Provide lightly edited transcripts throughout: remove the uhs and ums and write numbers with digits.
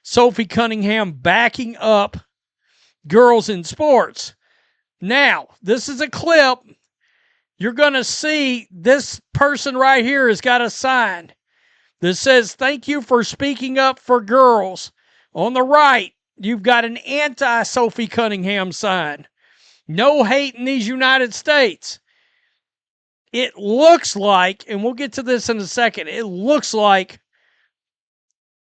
Sophie Cunningham backing up girls in sports. Now, this is a clip. You're going to see this person right here has got a sign that says, "Thank you for speaking up for girls." On the right, you've got an anti-Sophie Cunningham sign. No hate in these United States. It looks like, and we'll get to this in a second, it looks like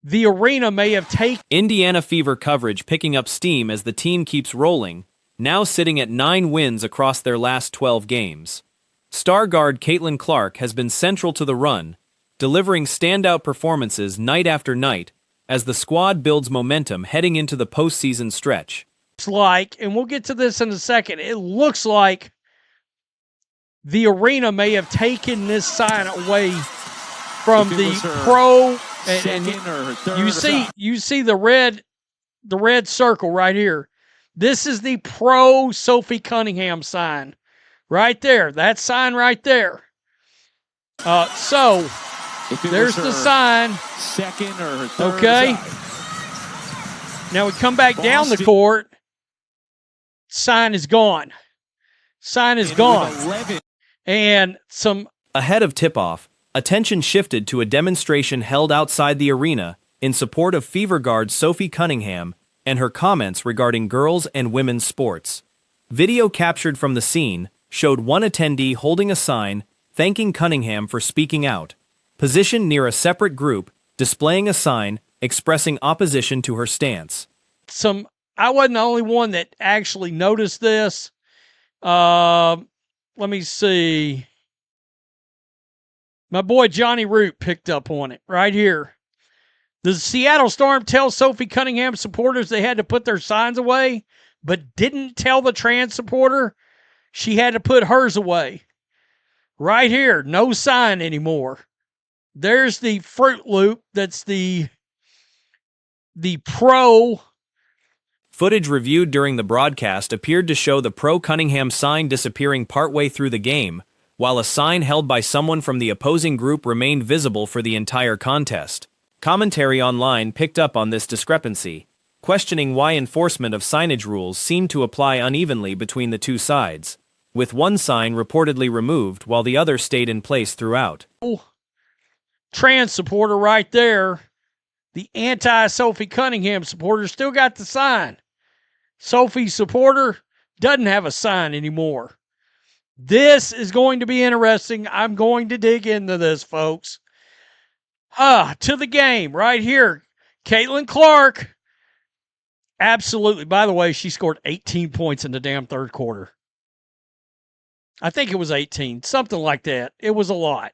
the arena may have taken... Indiana Fever coverage picking up steam as the team keeps rolling, now sitting at 9 wins across their last 12 games. Star guard Caitlin Clark has been central to the run, delivering standout performances night after night as the squad builds momentum heading into the postseason stretch. And we'll get to this in a second, it looks like the arena may have taken this sign away from the pro. And you see the red circle right here. This is the pro Sophie Cunningham sign right there. That sign right there. So there's the sign. Second or third. Okay. Now we come back down the court. Sign is gone. Sign is gone. And some... Ahead of tip-off, attention shifted to a demonstration held outside the arena in support of Fever guard Sophie Cunningham and her comments regarding girls and women's sports. Video captured from the scene showed one attendee holding a sign thanking Cunningham for speaking out, positioned near a separate group, displaying a sign expressing opposition to her stance. I wasn't the only one that actually noticed this. Let me see. My boy Johnny Root picked up on it right here. The Seattle Storm tells Sophie Cunningham supporters they had to put their signs away, but didn't tell the trans supporter she had to put hers away. Right here, no sign anymore. There's the Fruit Loop. That's the pro. Footage reviewed during the broadcast appeared to show the pro Cunningham sign disappearing partway through the game, while a sign held by someone from the opposing group remained visible for the entire contest. Commentary online picked up on this discrepancy, questioning why enforcement of signage rules seemed to apply unevenly between the two sides, with one sign reportedly removed while the other stayed in place throughout. Trans supporter right there. The anti-Sophie Cunningham supporter still got the sign. Sophie's supporter doesn't have a sign anymore. This is going to be interesting. I'm going to dig into this, folks. To the game right here. Caitlin Clark. Absolutely. By the way, she scored 18 points in the damn third quarter. I think it was 18. Something like that. It was a lot.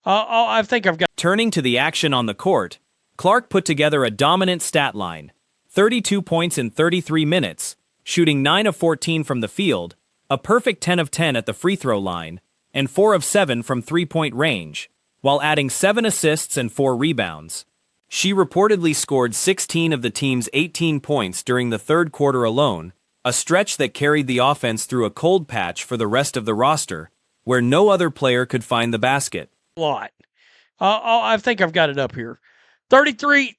I think I've got... Turning to the action on the court, Clark put together a dominant stat line. 32 points in 33 minutes, shooting 9 of 14 from the field, a perfect 10 of 10 at the free throw line, and 4 of 7 from three-point range, while adding 7 assists and 4 rebounds. She reportedly scored 16 of the team's 18 points during the third quarter alone, a stretch that carried the offense through a cold patch for the rest of the roster, where no other player could find the basket. I think I've got it up here. 33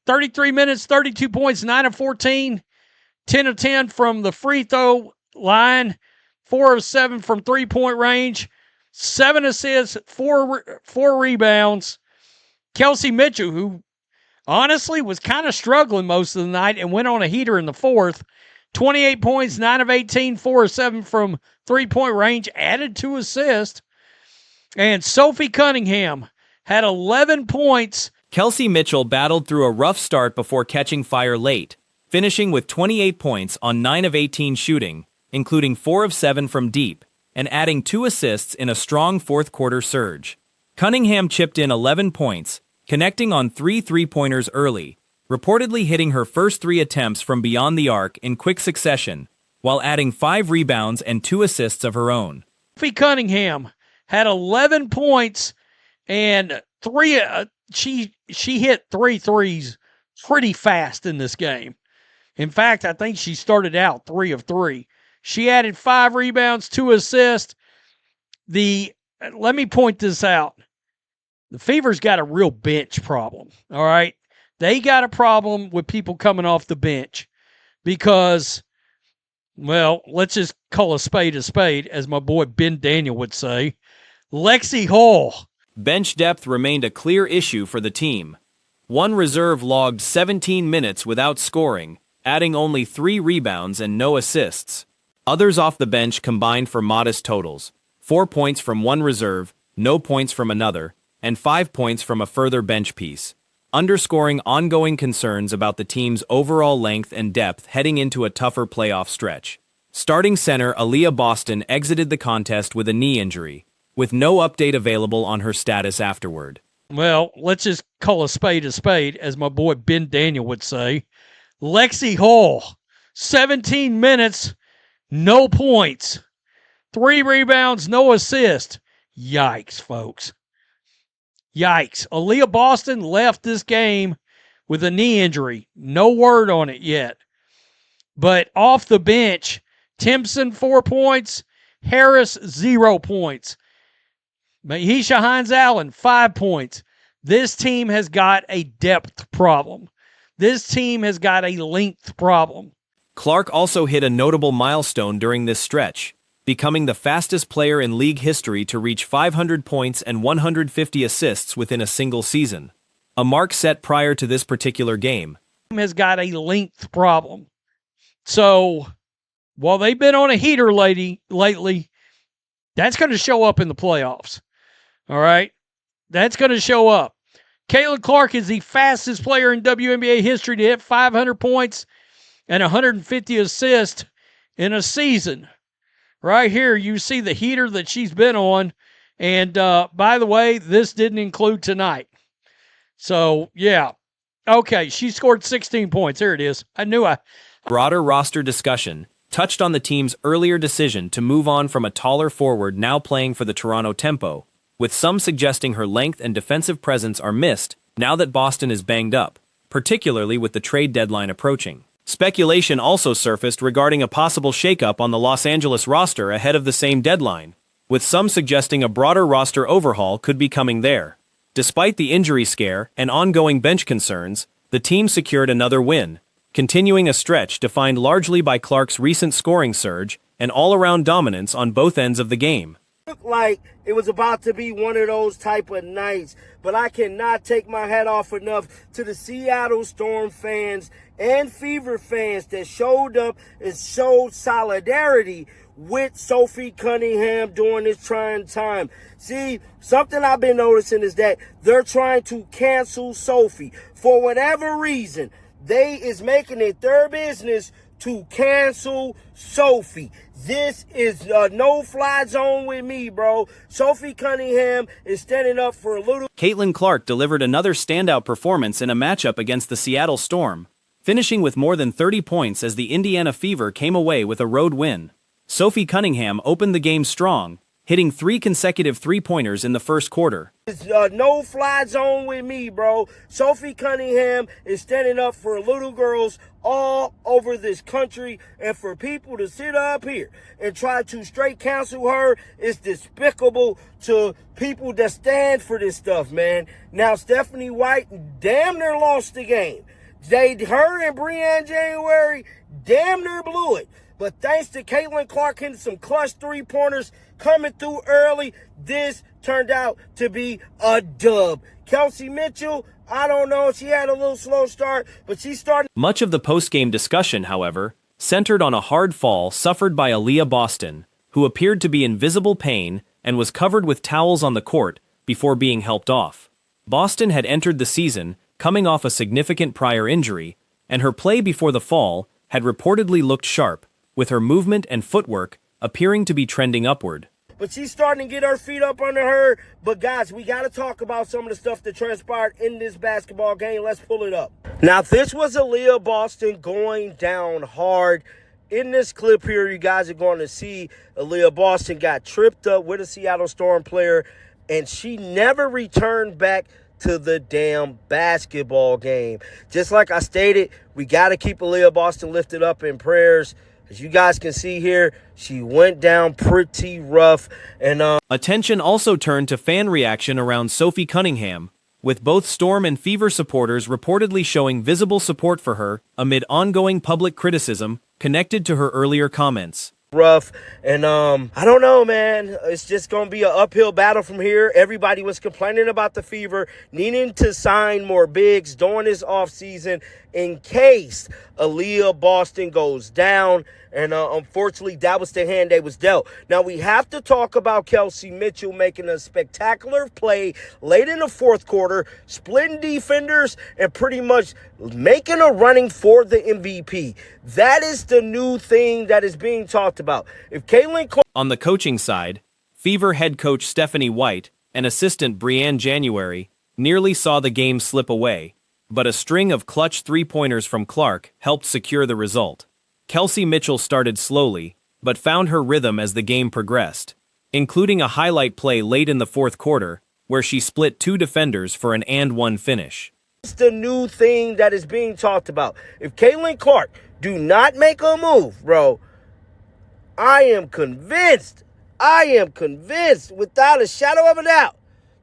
minutes, 32 points, 9 of 14, 10 of 10 from the free throw line, 4 of 7 from three-point range, 7 assists, 4 rebounds. Kelsey Mitchell, who honestly was kind of struggling most of the night and went on a heater in the fourth, 28 points, 9 of 18, 4 of 7 from three-point range, added 2 assists. And Sophie Cunningham had 11 points. Kelsey Mitchell battled through a rough start before catching fire late, finishing with 28 points on 9 of 18 shooting, including 4 of 7 from deep, and adding 2 assists in a strong fourth-quarter surge. Cunningham chipped in 11 points, connecting on 3 three-pointers early, reportedly hitting her first 3 attempts from beyond the arc in quick succession, while adding 5 rebounds and 2 assists of her own. Sophie Cunningham had 11 points and 3. She hit 3 threes pretty fast in this game. In fact, I think she started out 3 of 3. She added 5 rebounds, 2 assists. Let me point this out. The Fever's got a real bench problem. All right. They got a problem with people coming off the bench because, well, let's just call a spade, as my boy Ben Daniel would say. Lexi Hall. Bench depth remained a clear issue for the team. One reserve logged 17 minutes without scoring, adding only 3 rebounds and no assists. Others off the bench combined for modest totals: 4 points from one reserve, no points from another, and 5 points from a further bench piece, underscoring ongoing concerns about the team's overall length and depth heading into a tougher playoff stretch. Starting center Aaliyah Boston exited the contest with a knee injury, with no update available on her status afterward. Well, let's just call a spade, as my boy Ben Daniel would say. Lexi Hall, 17 minutes, no points. 3 rebounds, no assist. Yikes, folks. Yikes. Aaliyah Boston left this game with a knee injury. No word on it yet. But off the bench, Timpson, 4 points. Harris, 0 points. Mahisha Hines-Allen, 5 points. This team has got a depth problem. This team has got a length problem. Clark also hit a notable milestone during this stretch, becoming the fastest player in league history to reach 500 points and 150 assists within a single season, a mark set prior to this particular game. Has got a length problem. So, while they've been on a heater lately, that's going to show up in the playoffs. All right? That's going to show up. Caitlin Clark is the fastest player in WNBA history to hit 500 points and 150 assists in a season. Right here, you see the heater that she's been on. And by the way, this didn't include tonight. So, yeah. Okay, she scored 16 points. There it is. Broader roster discussion touched on the team's earlier decision to move on from a taller forward now playing for the Toronto Tempo, with some suggesting her length and defensive presence are missed now that Boston is banged up, particularly with the trade deadline approaching. Speculation also surfaced regarding a possible shakeup on the Los Angeles roster ahead of the same deadline, with some suggesting a broader roster overhaul could be coming there. Despite the injury scare and ongoing bench concerns, the team secured another win, continuing a stretch defined largely by Clark's recent scoring surge and all-around dominance on both ends of the game. Looked like it was about to be one of those type of nights, but I cannot take my hat off enough to the Seattle Storm fans and Fever fans that showed up and showed solidarity with Sophie Cunningham during this trying time. See, something I've been noticing is that they're trying to cancel Sophie. For whatever reason, they is making it their business to cancel Sophie. This is a no-fly zone with me, bro. Sophie Cunningham is standing up for a little... Caitlin Clark delivered another standout performance in a matchup against the Seattle Storm, finishing with more than 30 points as the Indiana Fever came away with a road win. Sophie Cunningham opened the game strong, hitting 3 consecutive three-pointers in the first quarter. It's a no-fly zone with me, bro. Sophie Cunningham is standing up for little girls all over this country, and for people to sit up here and try to straight cancel her is despicable to people that stand for this stuff, man. Now, Stephanie White damn near lost the game. Her and Breanne January damn near blew it. But thanks to Caitlin Clark hitting some clutch three-pointers coming through early, this turned out to be a dub. Kelsey Mitchell, I don't know, she had a little slow start, but she started... Much of the post-game discussion, however, centered on a hard fall suffered by Aaliyah Boston, who appeared to be in visible pain and was covered with towels on the court before being helped off. Boston had entered the season coming off a significant prior injury, and her play before the fall had reportedly looked sharp, with her movement and footwork appearing to be trending upward. But she's starting to get her feet up under her. But guys, we got to talk about some of the stuff that transpired in this basketball game. Let's pull it up. Now, this was Aaliyah Boston going down hard. In this clip here, you guys are going to see Aaliyah Boston got tripped up with a Seattle Storm player, and she never returned back to the damn basketball game. Just like I stated, we got to keep Aaliyah Boston lifted up in prayers. As you guys can see here, she went down pretty rough. And attention also turned to fan reaction around Sophie Cunningham, with both Storm and Fever supporters reportedly showing visible support for her amid ongoing public criticism connected to her earlier comments. Rough, and I don't know, man. It's just gonna be an uphill battle from here. Everybody was complaining about the Fever needing to sign more bigs during this offseason in case Aaliyah Boston goes down, and unfortunately that was the hand they was dealt. Now we have to talk about Kelsey Mitchell making a spectacular play late in the fourth quarter, splitting defenders and pretty much making a running for the MVP. That is the new thing that is being talked about. If Caitlin Clark— On the coaching side, Fever head coach Stephanie White and assistant Brianne January nearly saw the game slip away, but a string of clutch three-pointers from Clark helped secure the result. Kelsey Mitchell started slowly, but found her rhythm as the game progressed, including a highlight play late in the fourth quarter, where she split two defenders for an and-one finish. It's the new thing that is being talked about. If Caitlin Clark do not make a move, bro, I am convinced without a shadow of a doubt,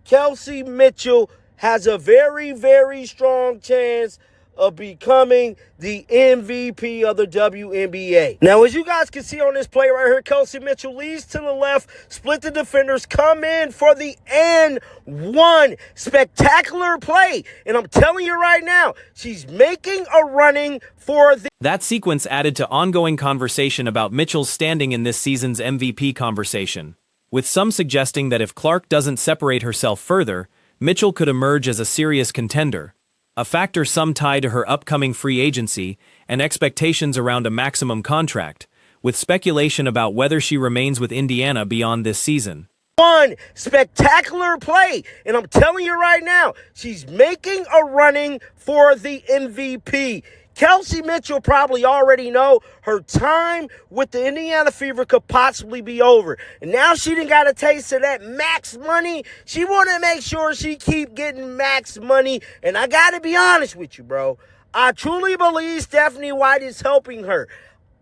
Kelsey Mitchell has a very, very strong chance of becoming the MVP of the WNBA. Now, as you guys can see on this play right here, Kelsey Mitchell leads to the left, split the defenders, come in for the and one. Spectacular play. And I'm telling you right now, she's making a running for the— That sequence added to ongoing conversation about Mitchell's standing in this season's MVP conversation, with some suggesting that if Clark doesn't separate herself further, Mitchell could emerge as a serious contender, a factor some tie to her upcoming free agency and expectations around a maximum contract, with speculation about whether she remains with Indiana beyond this season. One spectacular play, and I'm telling you right now, she's making a running for the MVP. Kelsey Mitchell probably already know her time with the Indiana Fever could possibly be over. And now she done got a taste of that max money. She want to make sure she keep getting max money. And I got to be honest with you, bro. I truly believe Stephanie White is helping her.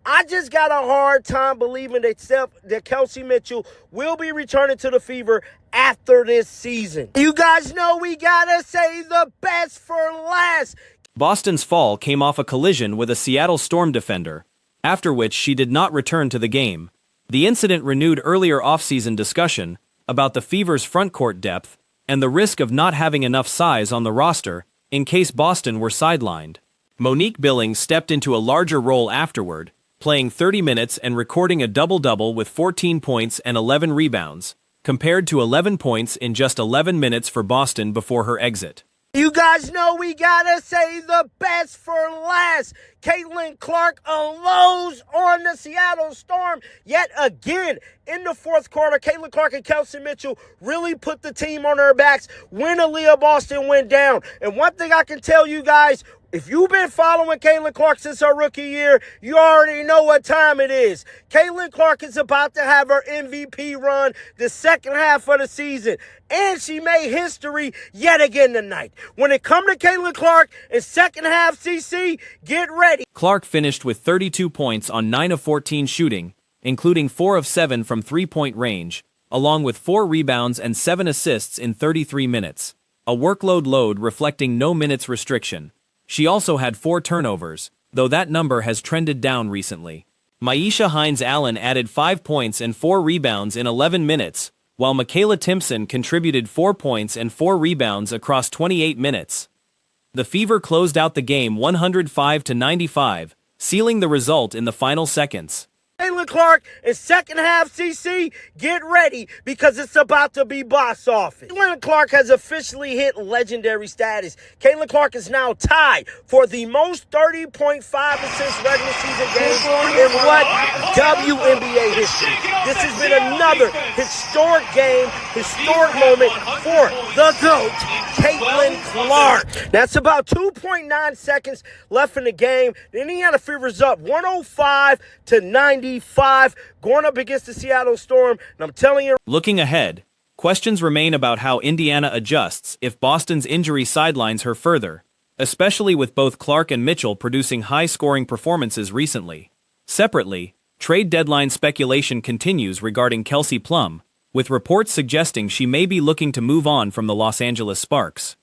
I just got a hard time believing that Kelsey Mitchell will be returning to the Fever after this season. You guys know we got to say the best for last. Boston's fall came off a collision with a Seattle Storm defender, after which she did not return to the game. The incident renewed earlier offseason discussion about the Fever's frontcourt depth and the risk of not having enough size on the roster in case Boston were sidelined. Monique Billings stepped into a larger role afterward, playing 30 minutes and recording a double-double with 14 points and 11 rebounds, compared to 11 points in just 11 minutes for Boston before her exit. You guys know we gotta say the best for last. Caitlin Clark unloads on the Seattle Storm yet again in the fourth quarter. Caitlin Clark and Kelsey Mitchell really put the team on their backs when Aaliyah Boston went down. And one thing I can tell you guys, if you've been following Caitlin Clark since her rookie year, you already know what time it is. Caitlin Clark is about to have her MVP run the second half of the season. And she made history yet again tonight. When it comes to Caitlin Clark in second half, CC, get ready. Clark finished with 32 points on 9 of 14 shooting, including 4 of 7 from three-point range, along with 4 rebounds and 7 assists in 33 minutes, a workload load reflecting no minutes restriction. She also had 4 turnovers, though that number has trended down recently. Maisha Hines-Allen added 5 points and 4 rebounds in 11 minutes, while Michaela Timpson contributed 4 points and 4 rebounds across 28 minutes. The Fever closed out the game 105-95, sealing the result in the final seconds. Caitlin Clark in second half, CC, get ready because it's about to be boss office. Caitlin Clark has officially hit legendary status. Caitlin Clark is now tied for the most 30.5 assists regular season games in what? WNBA history. This has been another historic game, historic moment for the GOAT, Caitlin Clark. That's about 2.9 seconds left in the game. The Indiana Fever's up 105-95, going up against the Seattle Storm. And I'm telling you, looking ahead, questions remain about how Indiana adjusts if Boston's injury sidelines her further, especially with both Clark and Mitchell producing high-scoring performances recently. Separately, trade deadline speculation continues regarding Kelsey Plum, with reports suggesting she may be looking to move on from the Los Angeles Sparks.